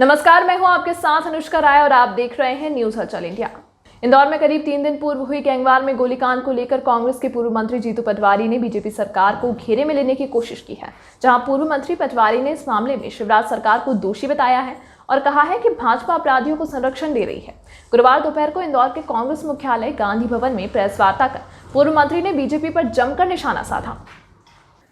नमस्कार, मैं हूं आपके साथ अनुष्का राय और आप देख रहे हैं न्यूज हलचल इंडिया। इंदौर में करीब 3 दिन पूर्व हुई गैंगवार में गोलीकांड को लेकर कांग्रेस के पूर्व मंत्री जीतू पटवारी ने बीजेपी सरकार को घेरे में लेने की कोशिश की है। जहां पूर्व मंत्री पटवारी ने इस मामले में शिवराज सरकार को दोषी बताया है और कहा है कि भाजपा अपराधियों को संरक्षण दे रही है। गुरुवार दोपहर को इंदौर के कांग्रेस मुख्यालय गांधी भवन में प्रेस वार्ता कर पूर्व मंत्री ने बीजेपी पर जमकर निशाना साधा,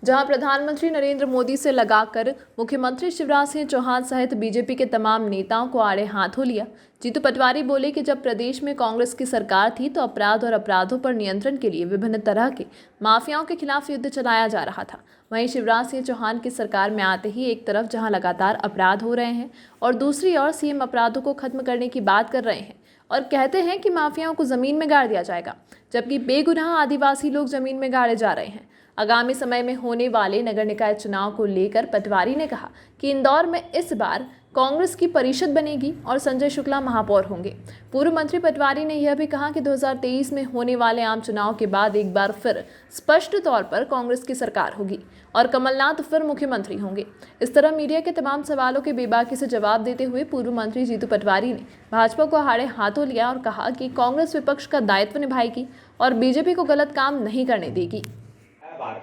जहां प्रधानमंत्री नरेंद्र मोदी से लगाकर मुख्यमंत्री शिवराज सिंह चौहान सहित बीजेपी के तमाम नेताओं को आड़े हाथों लिया। जीतू पटवारी बोले कि जब प्रदेश में कांग्रेस की सरकार थी तो अपराध और अपराधों पर नियंत्रण के लिए विभिन्न तरह के माफियाओं के खिलाफ युद्ध चलाया जा रहा था। वहीं शिवराज सिंह चौहान की सरकार में आते ही एक तरफ जहां लगातार अपराध हो रहे हैं और दूसरी ओर सीएम अपराधों को खत्म करने की बात कर रहे हैं और कहते हैं कि माफियाओं को जमीन में गाड़ दिया जाएगा, जबकि बेगुनाह आदिवासी लोग जमीन में गाड़े जा रहे हैं। आगामी समय में होने वाले नगर निकाय चुनाव को लेकर पटवारी ने कहा कि इंदौर में इस बार कांग्रेस की परिषद बनेगी और संजय शुक्ला महापौर होंगे। पूर्व मंत्री पटवारी ने यह भी कहा कि 2023 में होने वाले आम चुनाव के बाद एक बार फिर स्पष्ट तौर पर कांग्रेस की सरकार होगी और कमलनाथ फिर मुख्यमंत्री होंगे। इस तरह मीडिया के तमाम सवालों के बेबाकी से जवाब देते हुए पूर्व मंत्री जीतू पटवारी ने भाजपा को आड़े हाथों लिया और कहा कि कांग्रेस विपक्ष का दायित्व निभाएगी और बीजेपी को गलत काम नहीं करने देगी। बार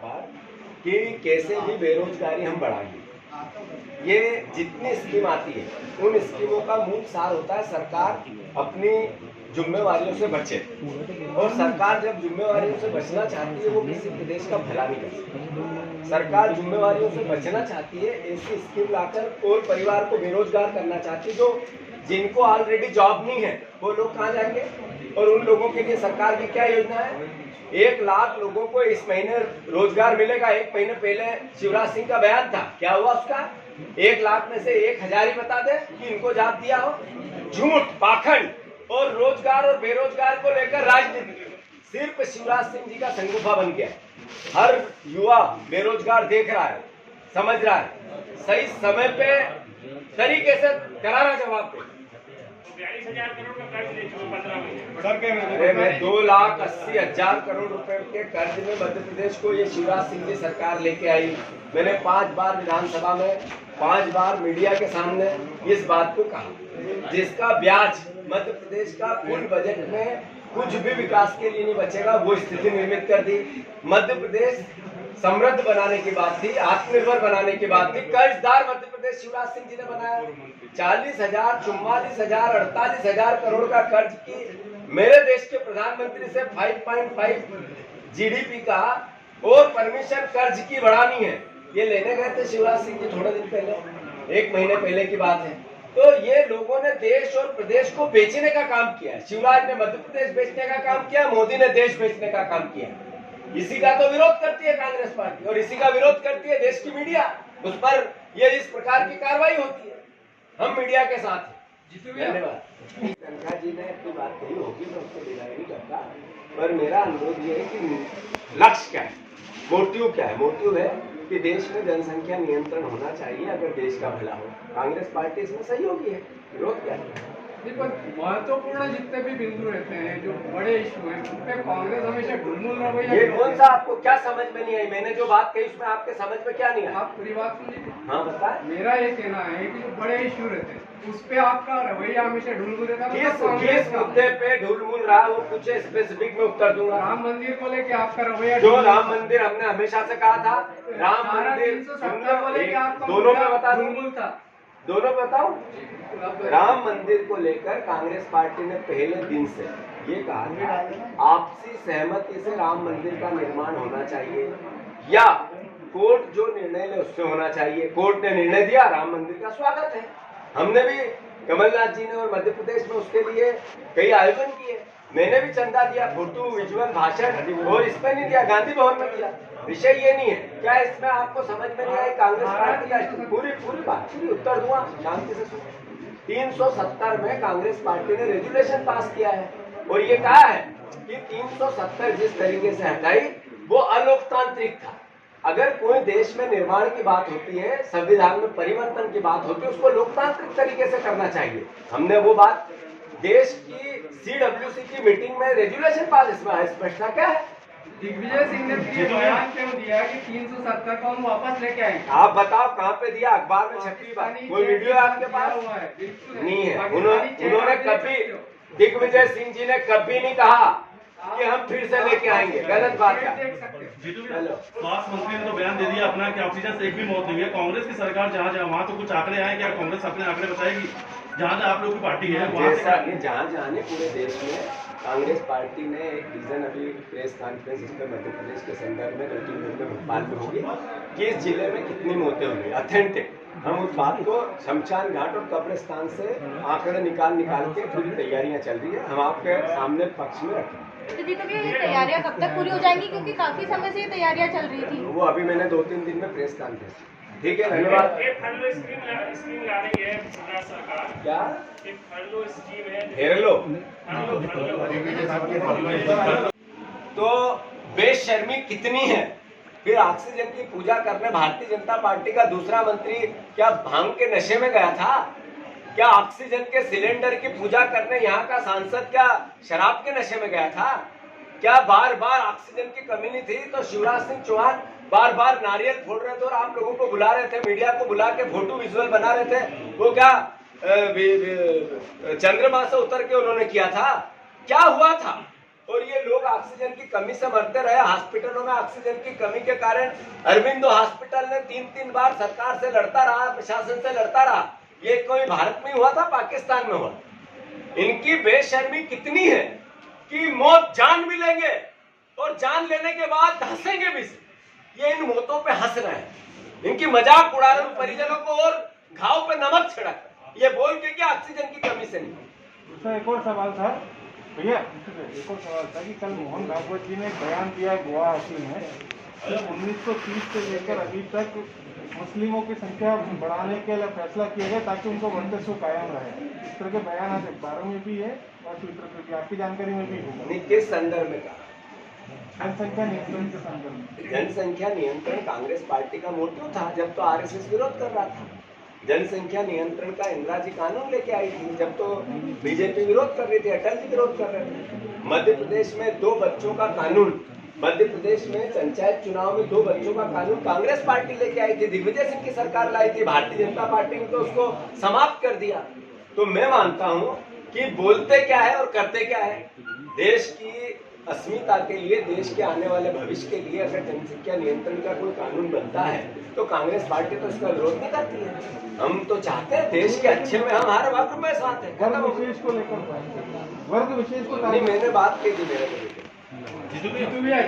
कि कैसे भी बेरोजगारी हम बढ़ाएंगे। ये जितनी स्कीम आती है उन स्कीमों का मूल सार होता है सरकार अपनी जिम्मेवारियों से बचे, और सरकार जब जिम्मेवारियों से बचना चाहती है वो किसी प्रदेश का भला नहीं कर सकती। सरकार जिम्मेवारियों से बचना चाहती है, ऐसी स्कीम लाकर और परिवार को बेरोजगार करना चाहती है। जो जिनको ऑलरेडी जॉब नहीं है वो लोग कहाँ जाएंगे, और उन लोगों के लिए सरकार की क्या योजना है? 1 लाख लोगों को इस महीने रोजगार मिलेगा। 1 महीने पहले शिवराज सिंह का बयान था, क्या हुआ उसका? 1 लाख में से 1000 ही बता दे कि इनको जॉब दिया हो। झूठ, पाखंड और रोजगार और बेरोजगार को लेकर राजनीति सिर्फ शिवराज सिंह जी का संगुफा बन गया। हर युवा बेरोजगार देख रहा है, समझ रहा है, सही समय पे तरीके से करारा जवाब दे। 42,000 करोड़ का कर्ज ले चुके 15 महीने। अरे मैं 2,80,000 करोड़ रुपए के कर्ज में मध्य प्रदेश को ये शिवराज सिंह की सरकार लेके आई। मैंने 5 बार विधानसभा में, 5 बार मीडिया के सामने इस बात को कहा, जिसका ब्याज मध्य प्रदेश का कुल बजट में कुछ भी विकास के लिए नहीं बचेगा, वो स्थिति निर्मित कर दी। मध्य प्रदेश समृद्ध बनाने की बात थी, आत्मनिर्भर बनाने की बात थी। कर्जदार मध्य प्रदेश शिवराज सिंह जी ने बनाया। 40,000, 44,000, 48,000 करोड़ का कर्ज की मेरे देश के प्रधानमंत्री से 5.5 जीडीपी का और परमिशन कर्ज की बढ़ानी है, ये लेने गए थे शिवराज सिंह जी थोड़े दिन पहले, 1 महीने पहले की बात है। तो ये लोगों ने देश और प्रदेश को बेचने का काम किया है। शिवराज ने मध्य प्रदेश बेचने का काम किया, मोदी ने देश बेचने का काम किया। इसी का तो विरोध करती है कांग्रेस पार्टी और इसी का विरोध करती है देश की मीडिया। उस पर ये इस प्रकार की कार्रवाई होती है। हम मीडिया के साथ हैं। धन्यवाद। कनका जी ने अपनी बात कही होगी, मैं उसको डिनाई नहीं करता, पर मेरा अनुरोध ये है कि लक्ष्य क्या है, मोटिव क्या है? मोटिव है कि देश में जनसंख्या नियंत्रण होना चाहिए अगर देश का भला हो। कांग्रेस पार्टी इसमें सहयोगी है, विरोध क्या है? महत्वपूर्ण जितने भी बिंदु रहते हैं, जो बड़े इशू हैं, उन पे कांग्रेस हमेशा ढुलमुल रवैया। ये कौन सा आपको क्या समझ में नहीं आई? मैंने जो बात कही उसमें आपके समझ में क्या नहीं आया? आप पूरी बात सुनिए। हाँ बताए। मेरा ये कहना है कि जो बड़े इशू रहते हैं उस पे आपका रवैया हमेशा ढुलमुल रहता है। किस मुद्दे पे ढुलमुल रहा वो कुछ स्पेसिफिक में उत्तर दूंगा। राम मंदिर को लेके आपका रवैया, जो राम मंदिर हमने हमेशा से कहा था, राम मंदिर दोनों में बता दूं, दोनों बताओ। राम मंदिर को लेकर कांग्रेस पार्टी ने पहले दिन से ये कहा था आपसी सहमति से राम मंदिर का निर्माण होना चाहिए या कोर्ट जो निर्णय ले उससे होना चाहिए। कोर्ट ने निर्णय दिया, राम मंदिर का स्वागत है। हमने भी, कमलनाथ जी ने और मध्य प्रदेश में उसके लिए कई आयोजन किए। मैंने भी चंदा दिया, फोटो विजुअल भाषण, और इसमें नहीं दिया, गांधी भवन में दिया। विषय ये नहीं है। क्या इसमें आपको समझ में नहीं आई? कांग्रेस पार्टी का पूरी बात उत्तर दूंगा, शांति से सुनो। 370 में कांग्रेस पार्टी ने रेजुलेशन पास किया है और ये कहा है कि 370 जिस तरीके से हटाई वो अलोकतांत्रिक था। अगर कोई देश में निर्माण की बात होती है, संविधान में परिवर्तन की बात होती है, उसको लोकतांत्रिक तरीके से करना चाहिए। हमने वो बात देश की CWC की मीटिंग में रेजुलेशन पास, इसमें स्पष्टता क्या है? दिग्विजय सिंह ने फिर ये बयान क्यों दिया कि 370 को हम वापस लेके आएंगे? आप बताओ कहाँ पे दिया? अखबार में छपी बात? कोई वीडियो है आपके पास? हुआ है, बिल्कुल नहीं है। पाकिस्तानी चेहरा उन्होंने देख कभी, सकते हो। दिग्विजय सिंह जी ने कभी नहीं कहा कि हम फिर से लेके आएंगे। गलत बात है। देख सकते हो। जीतू भैया, स्वास्थ्य मंत्री ने तो बयान दे दिया अपना कि ऑक्सीजन से एक भी मौत नहीं हुई है। कांग्रेस की सरकार जहाँ जहाँ वहाँ तो कुछ आंकड़े आए, क्या कांग्रेस अपने आंकड़े बताएगी? जहाँ जहाँ आप लोगों की पार्टी है वहाँ जैसा से कि जहाँ जहाँ ने पूरे देश में कांग्रेस पार्टी ने एक विजन, अभी प्रेस कॉन्फ्रेंस इस पर मध्य प्रदेश के संदर्भ में 2-3 दिन में भोपाल में होगी कि इस जिले में कितनी मौतें हुई, ऑथेंटिक। हम उस बात को शमशान घाट और कब्रिस्तान से आंकड़े निकाल के पूरी तैयारियां चल रही है, हम आपके सामने पक्ष में रखें। तो जी तो भैया ये तैयारियां कब तक पूरी हो जाएंगी, क्योंकि काफी समय से ये तैयारियां चल रही थी। वो अभी मैंने 2-3 दिन में प्रेस कॉन्फ्रेंस। ठीक है, धन्यवाद। एक फरलो स्कीम ला रही है गुजरात सरकार। क्या एक फरलो स्कीम है। हेरलो फरलो तो बेशर्मी कितनी है? फिर ऑक्सीजन की पूजा करने भारतीय जनता पार्टी का दूसरा मंत्री क्या भांग के नशे में गया था? क्या ऑक्सीजन के सिलेंडर की पूजा करने यहाँ का सांसद क्या शराब के नशे में गया था? क्या बार बार ऑक्सीजन की कमी नहीं थी तो शिवराज सिंह चौहान बार बार नारियल फोड़ रहे थे और आप लोगों को बुला रहे थे, मीडिया को बुला के फोटो विजुअल बना रहे थे? वो क्या चंद्रमा से उतर के उन्होंने किया था? क्या हुआ था? और ये लोग ऑक्सीजन की कमी से मरते रहे। हॉस्पिटलों में ऑक्सीजन की कमी के कारण अरविंदो हॉस्पिटल ने 3-3 बार सरकार से लड़ता रहा, प्रशासन से लड़ता रहा। ये कोई भारत में हुआ था, पाकिस्तान में हुआ? इनकी बेशर्मी कितनी है कि मौत जान भी लेंगे और जान लेने के बाद हंसेंगे भी। ये इन मौतों पे हंस रहे हैं, इनकी मजाक उड़ा रहे हैं, परिजनों को और घाव पे नमक छिड़क ये बोल के कि ऑक्सीजन की कमी से नहीं। सर एक और सवाल था भैया, एक और सवाल था कि कल मोहन भागवत जी ने एक बयान दिया गुवाहाटी में कि 1930 से लेकर अभी तक मुस्लिमों की संख्या बढ़ाने के लिए फैसला किया गया ताकि उनको वर्चस्व कायम रहे। इस तरह के बयान आज अखबारों में भी है और ट्विटर पर भी, आपकी जानकारी में भी होगा। नहीं, किस संदर्भ में कहा? जनसंख्या नियंत्रण के संदर्भ में। जनसंख्या नियंत्रण कांग्रेस पार्टी का मोटिव था जब तो आरएसएस विरोध कर रहा था। जनसंख्या नियंत्रण का इंदिरा जी कानून लेके आई थी जब तो बीजेपी विरोध कर रही थी, अटल जी विरोध कर रहे थे। मध्य प्रदेश में 2 बच्चों का कानून, मध्य प्रदेश में पंचायत चुनाव में 2 बच्चों का कानून कांग्रेस पार्टी लेके आई थी, दिग्विजय सिंह की सरकार लाई थी। भारतीय जनता पार्टी ने तो उसको समाप्त कर दिया। तो मैं मानता हूं कि बोलते क्या है और करते क्या है। देश की अस्मिता के लिए, देश के आने वाले भविष्य के लिए अगर जनसंख्या नियंत्रण का कोई कानून बनता है तो कांग्रेस पार्टी तो इसका विरोध नहीं करती है। हम तो चाहते हैं देश के अच्छे में हम हर वक्त में साथ हैं। वर्ग विशेष को लेकर वर्ग विशेष को नहीं, मैंने बात की थी मेरे को। जीतू जीतू भैया